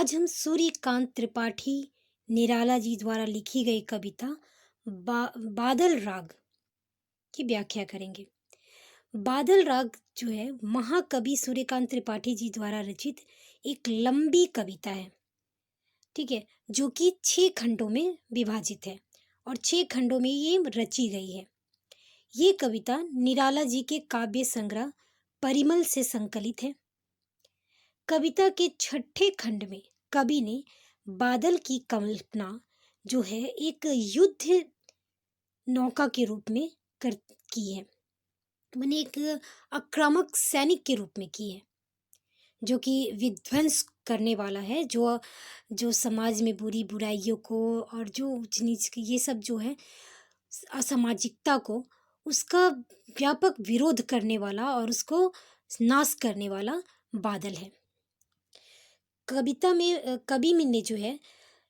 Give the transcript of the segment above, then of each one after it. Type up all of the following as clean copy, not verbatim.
आज हम सूर्यकांत त्रिपाठी निराला जी द्वारा लिखी गई कविता बादल राग की व्याख्या करेंगे। बादल राग जो है महाकवि सूर्यकांत त्रिपाठी जी द्वारा रचित एक लंबी कविता है, ठीक है, जो कि 6 खंडों में विभाजित है और 6 खंडों में ये रची गई है। ये कविता निराला जी के काव्य संग्रह परिमल से संकलित है। कविता के 6ठे खंड में कवि ने बादल की कल्पना जो है एक युद्ध नौका के रूप में की है, माने एक आक्रामक सैनिक के रूप में की है, जो कि विध्वंस करने वाला है, जो जो समाज में बुरी बुराइयों को और जो ऊंच नीच की ये सब जो है असामाजिकता को उसका व्यापक विरोध करने वाला और उसको नाश करने वाला बादल है। कविता में कवि ने जो है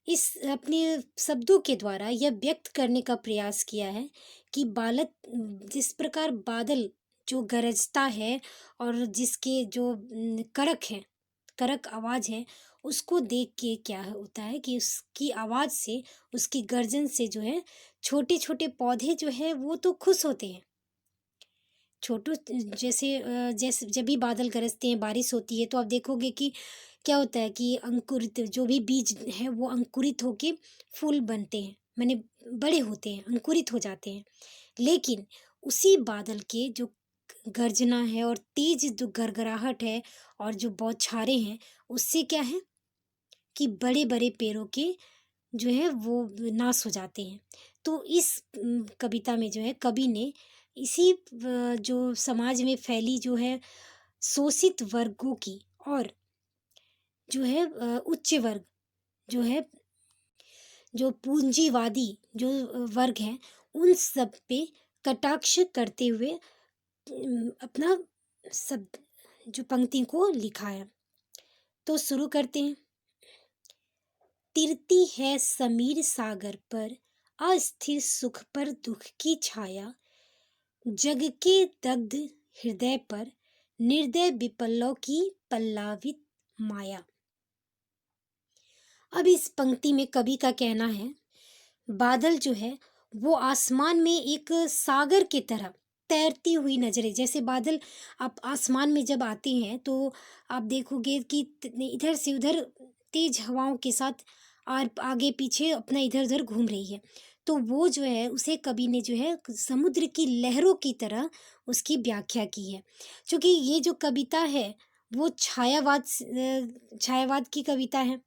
इस अपने शब्दों के द्वारा यह व्यक्त करने का प्रयास किया है कि बालक जिस प्रकार बादल जो गरजता है और जिसके जो कड़क आवाज़ है, उसको देख के क्या होता है कि उसकी आवाज़ से, उसकी गर्जन से जो है छोटे छोटे पौधे जो है वो तो खुश होते हैं। छोटू जैसे जब भी बादल गरजते हैं, बारिश होती है, तो आप देखोगे कि क्या होता है कि अंकुरित जो भी बीज है वो अंकुरित होके फूल बनते हैं, माने बड़े होते हैं, अंकुरित हो जाते हैं। लेकिन उसी बादल के जो गर्जना है और तेज जो गड़गड़ाहट है और जो बौछारें हैं, उससे क्या है कि बड़े बड़े पेड़ों के जो है वो नाश हो जाते हैं। तो इस कविता में जो है कवि ने इसी जो समाज में फैली जो है शोषित वर्गों की और जो है उच्च वर्ग जो है, जो पूंजीवादी जो वर्ग हैं, उन सब पे कटाक्ष करते हुए अपना सब जो पंक्ति को लिखा है। तो शुरू करते हैं। तिरती है समीर सागर पर, अस्थिर सुख पर दुख की छाया, जग के दग्ध हृदय पर, निर्दय विपल्लों की पल्लावित माया। अब इस पंक्ति में कवि का कहना है, बादल जो है वो आसमान में एक सागर की तरह तैरती हुई नजरें, जैसे बादल आप आसमान में जब आते हैं तो आप देखोगे कि इधर से उधर तेज हवाओं के साथ और आगे पीछे अपना इधर उधर घूम रही है, तो वो जो है उसे कवि ने जो है समुद्र की लहरों की तरह उसकी व्याख्या की है। क्योंकि ये जो कविता है वो छायावाद की कविता है।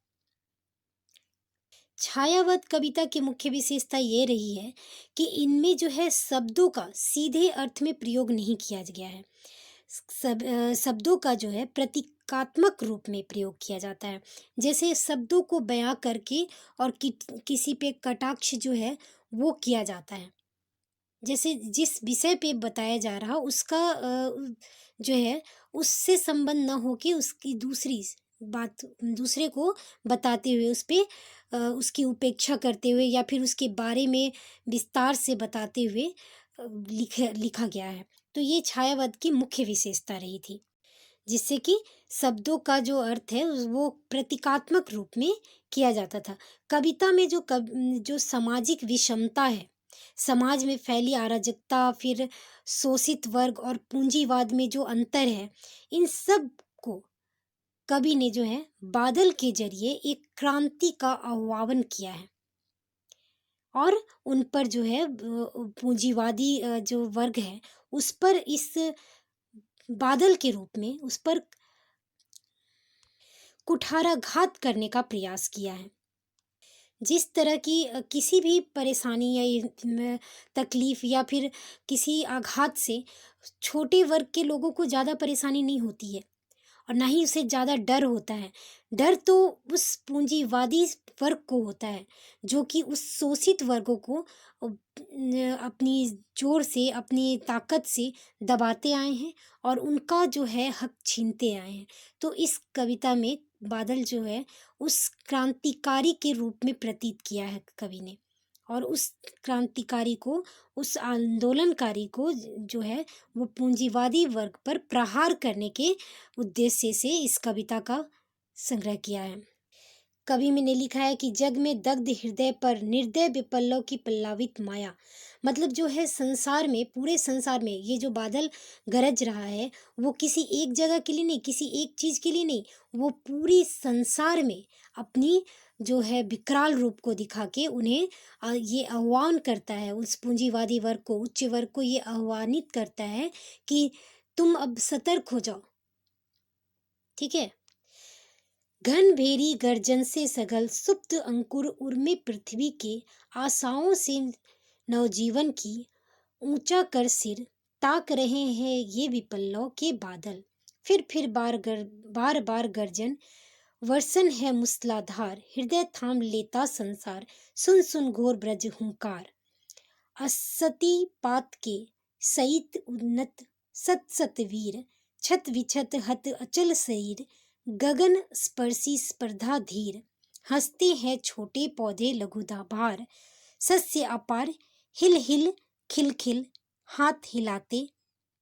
छायावाद कविता की मुख्य विशेषता ये रही है कि इनमें जो है शब्दों का सीधे अर्थ में प्रयोग नहीं किया गया है। शब्दों का जो है प्रतीकात्मक रूप में प्रयोग किया जाता है, जैसे शब्दों को बयां करके और किसी पे कटाक्ष जो है वो किया जाता है। जैसे जिस विषय पे बताया जा रहा उसका जो है उससे संबंध न हो के उसकी दूसरी बात दूसरे को बताते हुए उस पे उसकी उपेक्षा करते हुए या फिर उसके बारे में विस्तार से बताते हुए लिखा गया है। तो ये छायावाद की मुख्य विशेषता रही थी, जिससे कि शब्दों का जो अर्थ है वो प्रतीकात्मक रूप में किया जाता था। कविता में जो सामाजिक विषमता है, समाज में फैली अराजकता, फिर शोषित वर्ग और पूंजीवाद में जो अंतर है, इन सब को कवि ने जो है बादल के जरिए एक क्रांति का आह्वान किया है और उन पर जो है पूंजीवादी जो वर्ग है उस पर इस बादल के रूप में उस पर कुठाराघात करने का प्रयास किया है। जिस तरह की किसी भी परेशानी या तकलीफ या फिर किसी आघात से छोटे वर्ग के लोगों को ज़्यादा परेशानी नहीं होती है और ना ही उसे ज़्यादा डर होता है। डर तो उस पूंजीवादी वर्ग को होता है जो कि उस शोषित वर्गों को अपनी जोर से, अपनी ताकत से दबाते आए हैं और उनका जो है हक छीनते आए हैं। तो इस कविता में बादल जो है उस क्रांतिकारी के रूप में प्रतीत किया है कवि ने, और उस क्रांतिकारी को, उस आंदोलनकारी को जो है वो पूंजीवादी वर्ग पर प्रहार करने के उद्देश्य से इस कविता का संग्रह किया है। कवि में ने लिखा है कि जग में दग्ध हृदय पर निर्दय विपल्लव की पल्लावित माया। मतलब जो है संसार में, पूरे संसार में ये जो बादल गरज रहा है, वो किसी एक जगह के लिए नहीं, किसी एक चीज के लिए नहीं, वो पूरी संसार में अपनी जो है विकराल रूप को दिखा के उन्हें ये आह्वान करता है, उस पूंजीवादी वर्ग को, उच्च वर्ग को ये आह्वानित करता है कि तुम अब सतर्क हो जाओ। ठीक है। घन भेरी गर्जन से सगल सुप्त अंकुर उर्मे पृथ्वी के, आशाओं से नवजीवन की ऊंचा कर सिर, ताक रहे हैं ये विपल्लव के बादल। फिर बार बार गर्जन, वर्षण है मूसलाधार, हृदय थाम लेता संसार, सुन सुन घोर ब्रज हुंकार। असती पात के सईत उन्नत, सत सत वीर, छत विछत हत अचल शरीर, गगन स्पर्शी स्पर्धा धीर, हंसते हैं छोटे पौधे लघुदा भार, सस्य अपार हिल हिल खिल खिल, हाथ हिलाते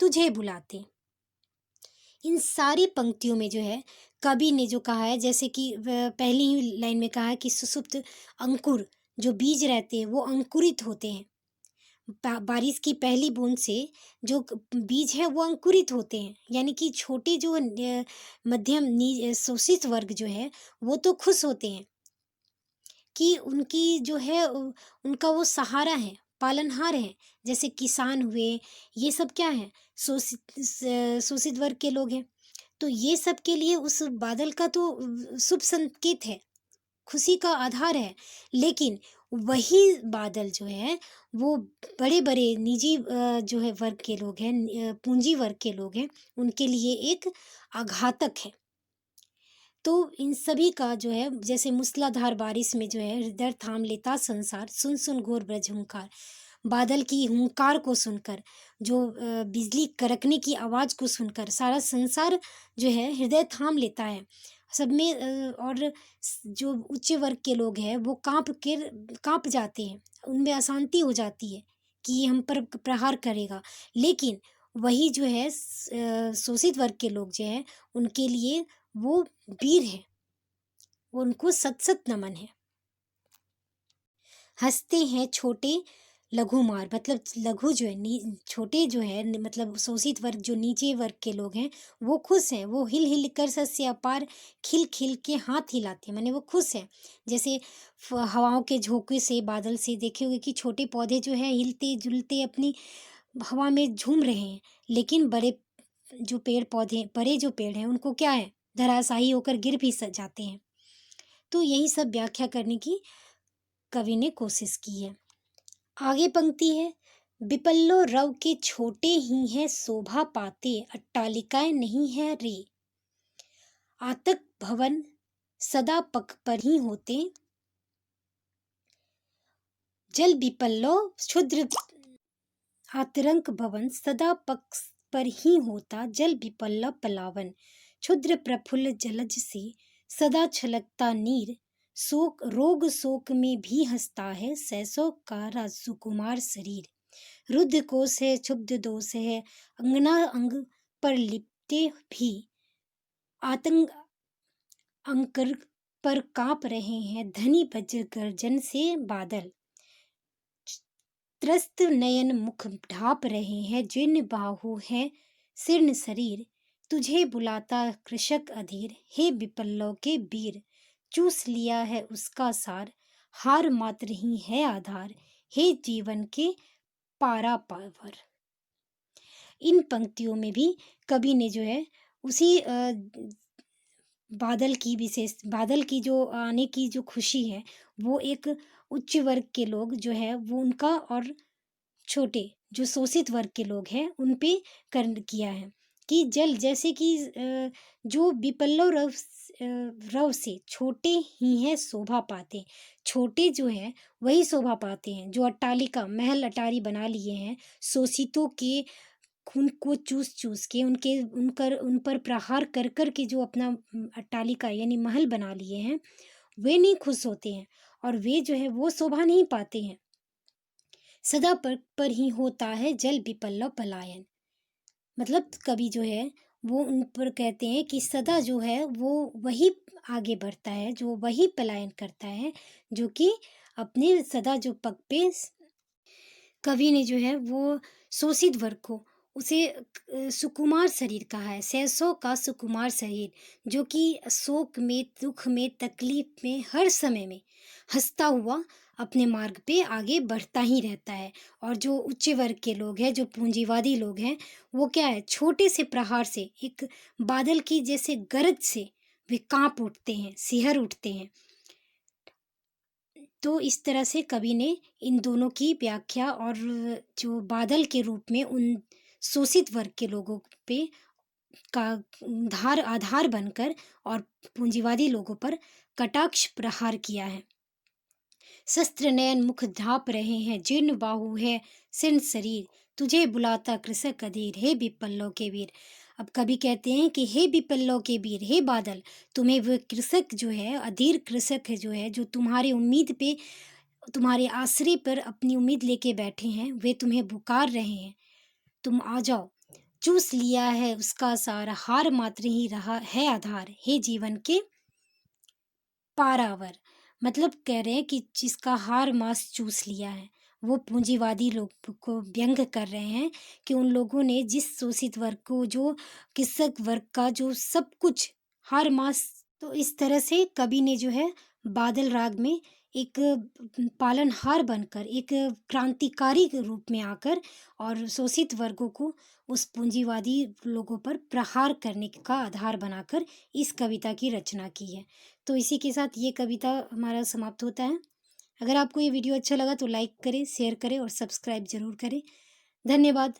तुझे बुलाते। इन सारी पंक्तियों में जो है कवि ने जो कहा है, जैसे कि पहली ही लाइन में कहा है कि सुसुप्त अंकुर, जो बीज रहते हैं वो अंकुरित होते हैं। बारिश की पहली बूंद से जो बीज है वो अंकुरित होते हैं, यानी कि छोटे जो मध्यम शोषित वर्ग जो है वो तो खुश होते हैं कि उनकी जो है उनका वो सहारा है, पालनहार है। जैसे किसान हुए, ये सब क्या है, शोषित वर्ग के लोग हैं। तो ये सब के लिए उस बादल का तो शुभ संकेत है, खुशी का आधार है। लेकिन वही बादल जो है वो बड़े बड़े निजी जो है वर्ग के लोग हैं, पूंजी वर्ग के लोग हैं, उनके लिए एक आघातक है। तो इन सभी का जो है, जैसे मूसलाधार बारिश में जो है हृदय थाम लेता संसार, सुन सुन घोर ब्रज हुंकार, बादल की हुंकार को सुनकर, जो बिजली कड़कने की आवाज को सुनकर सारा संसार जो है हृदय थाम लेता है। सब में और जो उच्च वर्ग के लोग हैं वो कांप जाते हैं, उनमें अशांति हो जाती है कि ये हम पर प्रहार करेगा। लेकिन वही जो है शोषित वर्ग के लोग जो हैं उनके लिए वो वीर है, उनको सत सत नमन है। हंसते हैं छोटे लघु मार, मतलब लघु जो है छोटे जो है, मतलब शोषित वर्ग जो नीचे वर्ग के लोग हैं वो खुश हैं, वो हिल हिल कर सस्य अपार खिल खिल के हाथ हिलाते हैं, माने वो खुश हैं। जैसे हवाओं के झोंके से, बादल से देखे हुए कि छोटे पौधे जो है हिलते जुलते अपनी हवा में झूम रहे हैं, लेकिन बड़े जो पेड़ पौधे, बड़े जो पेड़ हैं उनको क्या है, धराशायी होकर गिर भी जाते हैं। तो यही सब व्याख्या करने की कवि ने कोशिश की है। आगे पंक्ति है, विपल्लो रव के छोटे ही हैं शोभा पाते, अट्टालिकाएं नहीं है रे, आतक भवन सदा पक पर ही होते, जल विपल्लो क्षुद्र आतरंक भवन सदा पक पर ही होता, जल विपल्ला पलावन, क्षुद्र प्रफुल्ल जलज से सदा छलकता नीर, शोक रोग शोक में भी हंसता है, सैसो का राजकुमार शरीर, रुद्ध कोश है क्षुब्ध दोष है, अंगना अंग पर लिपटे भी, आतंक अंकर पर कांप रहे हैं, धनी वज्र गर्जन से बादल, त्रस्त नयन मुख ढाप रहे हैं, जीर्ण बाहु है शीर्ण शरीर, तुझे बुलाता कृषक अधीर, हे विपल्लव के वीर, चूस लिया है उसका सार, हार मात्र ही है आधार, हे जीवन के पारा पावर। इन पंक्तियों में भी कवि ने जो है उसी बादल की जो आने की जो खुशी है, वो एक उच्च वर्ग के लोग जो है वो उनका, और छोटे जो शोषित वर्ग के लोग हैं उन पे कर किया है कि जल, जैसे कि जो विपल्लव रव से छोटे ही हैं शोभा पाते, छोटे जो हैं वही शोभा पाते हैं, जो अट्टालिका महल अटारी बना लिए हैं, शोषितों के खून को चूस चूस के उन पर प्रहार कर कर के जो अपना अट्टालिका यानी महल बना लिए हैं, वे नहीं खुश होते हैं और वे जो है वो शोभा नहीं पाते हैं। सदा पर ही होता है जल विपल्लव पलायन, मतलब कवि जो है वो उन पर कहते हैं कि सदा जो है वो वही आगे बढ़ता है, जो वही पलायन करता है, जो कि अपने सदा जो पग पे कवि ने जो है वो शोषित वर्ग को उसे सुकुमार शरीर कहा है, सैसों का सुकुमार शरीर, जो कि शोक में, दुख में, तकलीफ में, हर समय में हंसता हुआ अपने मार्ग पे आगे बढ़ता ही रहता है। और जो उच्च वर्ग के लोग हैं, जो पूंजीवादी लोग हैं, वो क्या है, छोटे से प्रहार से, एक बादल की जैसे गरज से वे कांप उठते हैं, सिहर उठते हैं। तो इस तरह से कवि ने इन दोनों की व्याख्या और जो बादल के रूप में उन शोषित वर्ग के लोगों पे का आधार बनकर और पूंजीवादी लोगों पर कटाक्ष प्रहार किया है। शस्त्र नयन मुख ढांप रहे हैं, जीर्ण बाहु है शीर्ण शरीर, तुझे बुलाता कृषक अधीर, हे विपल्लों के वीर। अब कवि कहते हैं कि हे विपल्लों के वीर, हे बादल, तुम्हें वो कृषक जो है, अधीर कृषक है जो है, जो तुम्हारी उम्मीद पे, तुम्हारे आश्रय पर अपनी उम्मीद लेके बैठे हैं, वे तुम्हें पुकार रहे हैं, तुम आ जाओ। चूस लिया है उसका सार, हार मात्र ही रहा है आधार, हे जीवन के पारावर। मतलब कह रहे हैं कि जिसका हार मास चूस लिया है, वो पूंजीवादी लोग को व्यंग कर रहे हैं कि उन लोगों ने जिस शोषित वर्ग को, जो कृषक वर्ग का जो सब कुछ हार मास। तो इस तरह से कवि ने जो है बादल राग में एक पालनहार बनकर, एक क्रांतिकारी के रूप में आकर और शोषित वर्गों को, उस पूंजीवादी लोगों पर प्रहार करने का आधार बनाकर इस कविता की रचना की है। तो इसी के साथ ये कविता हमारा समाप्त होता है। अगर आपको ये वीडियो अच्छा लगा तो लाइक करें, शेयर करें और सब्सक्राइब ज़रूर करें। धन्यवाद।